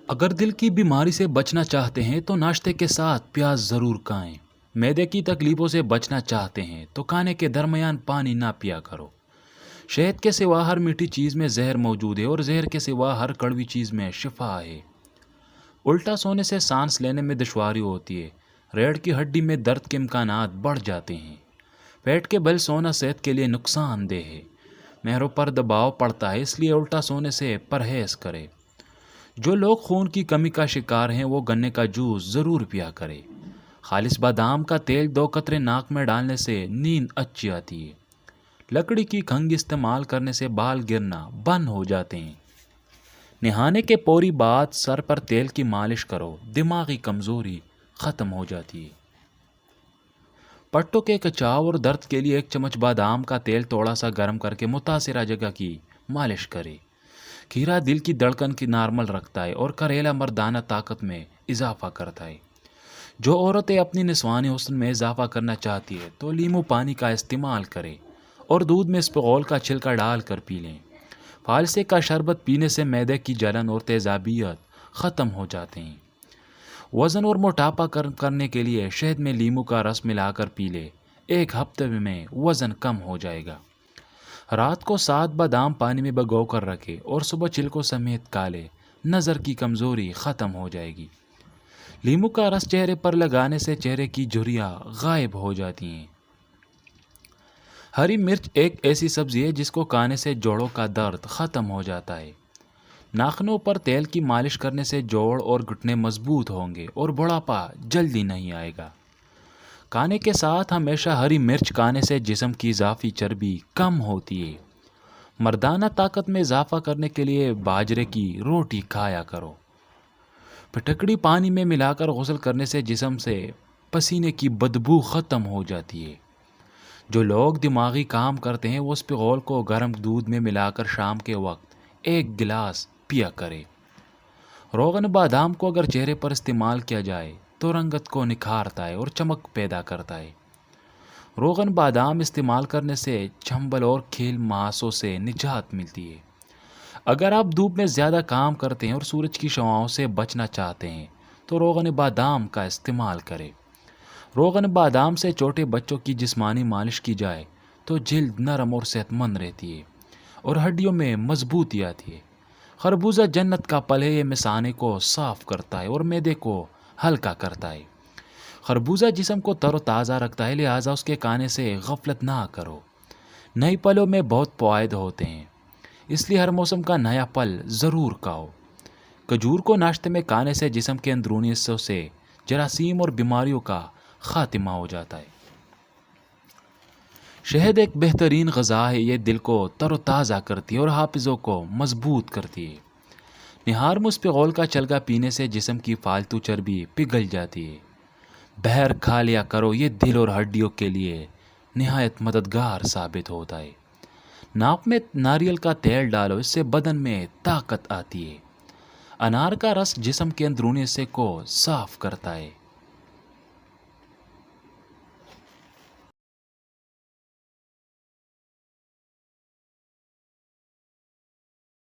अगर दिल की बीमारी से बचना चाहते हैं तो नाश्ते के साथ प्याज ज़रूर खाएं। मैदे की तकलीफ़ों से बचना चाहते हैं तो खाने के दरमियान पानी ना पिया करो। शहद के सिवा हर मीठी चीज़ में जहर मौजूद है और जहर के सिवा हर कड़वी चीज़ में शिफा है। उल्टा सोने से सांस लेने में दुश्वारी होती है। रीढ़ की हड्डी में दर्द के इम्कानात बढ़ जाते हैं। पेट के बल सोना सेहत के लिए नुकसानदेह है। महरों पर दबाव पड़ता है, इसलिए उल्टा सोने से परहेज़ करें। जो लोग खून की कमी का शिकार हैं वो गन्ने का जूस ज़रूर पिया करें। खालिस बादाम का तेल 2 कतरे नाक में डालने से नींद अच्छी आती है। लकड़ी की खंग इस्तेमाल करने से बाल गिरना बंद हो जाते हैं। नहाने के पूरी बाद सर पर तेल की मालिश करो, दिमागी कमज़ोरी ख़त्म हो जाती है। पट्टों के कचाव और दर्द के लिए 1 चम्मच बादाम का तेल थोड़ा सा गर्म करके मुतासिरा जगह की मालिश करें। खीरा दिल की धड़कन की नॉर्मल रखता है और करेला मर्दाना ताकत में इजाफा करता है। जो औरतें अपनी निस्वानी हुस्न में इजाफा करना चाहती है तो लीमू पानी का इस्तेमाल करें और दूध में स्पोल का छिलका डाल कर पी लें। फालसे का शरबत पीने से मैदे की जलन और तेज़ाबियत ख़त्म हो जाते हैं। वज़न और मोटापा करने के लिए शहद में लीमू का रस मिलाकर पी ले। 1 हफ्ते में वज़न कम हो जाएगा। रात को 7 बादाम पानी में भिगो कर रखें और सुबह छिलकों समेत काले। नज़र की कमज़ोरी ख़त्म हो जाएगी। लीमू का रस चेहरे पर लगाने से चेहरे की झुर्रियाँ गायब हो जाती हैं। हरी मिर्च एक ऐसी सब्ज़ी है जिसको खाने से जोड़ों का दर्द ख़त्म हो जाता है। नाखनों पर तेल की मालिश करने से जोड़ और घुटने मजबूत होंगे और बुढ़ापा जल्दी नहीं आएगा। खाने के साथ हमेशा हरी मिर्च खाने से जिस्म की इजाफी चर्बी कम होती है। मर्दाना ताकत में इजाफा करने के लिए बाजरे की रोटी खाया करो। फिटकड़ी पानी में मिलाकर गुस्ल करने से जिस्म से पसीने की बदबू ख़त्म हो जाती है। जो लोग दिमागी काम करते हैं वो स्पिगोल को गर्म दूध में मिलाकर शाम के वक्त 1 गिलास पिया करें। रोगन बादाम को अगर चेहरे पर इस्तेमाल किया जाए तो रंगत को निखारता है और चमक पैदा करता है। रोगन बादाम इस्तेमाल करने से चंबल और खील मांसों से निजात मिलती है। अगर आप धूप में ज़्यादा काम करते हैं और सूरज की शवाओं से बचना चाहते हैं तो रोगन बादाम का इस्तेमाल करें। रोगन बादाम से छोटे बच्चों की जिस्मानी मालिश की जाए तो जिल्द नरम और सेहतमंद रहती है और हड्डियों में मजबूती आती है। खरबूजा जन्नत का फल है, ये मिसाने को साफ करता है और मैदे को हल्का करता है। खरबूजा जिस्म को तरोताज़ा रखता है, लिहाजा उसके खाने से गफलत ना करो। नए फलों में बहुत फ़वाइद होते हैं, इसलिए हर मौसम का नया फल ज़रूर खाओ। खजूर को नाश्ते में खाने से जिस्म के अंदरूनी हिस्सों से जरासीम और बीमारियों का खात्मा हो जाता है। शहद एक बेहतरीन ग़ज़ा है, ये दिल को तरोताज़ा करती है और हाफिज़ों को मजबूत करती है। निहार मुस्पिगोल का चलगा पीने से जिस्म की फालतू चर्बी पिघल जाती है। बहर खा लिया करो, ये दिल और हड्डियों के लिए निहायत मददगार साबित होता है। नाक में नारियल का तेल डालो, इससे बदन में ताकत आती है। अनार का रस जिस्म के अंदरूनी हिस्से को साफ करता है।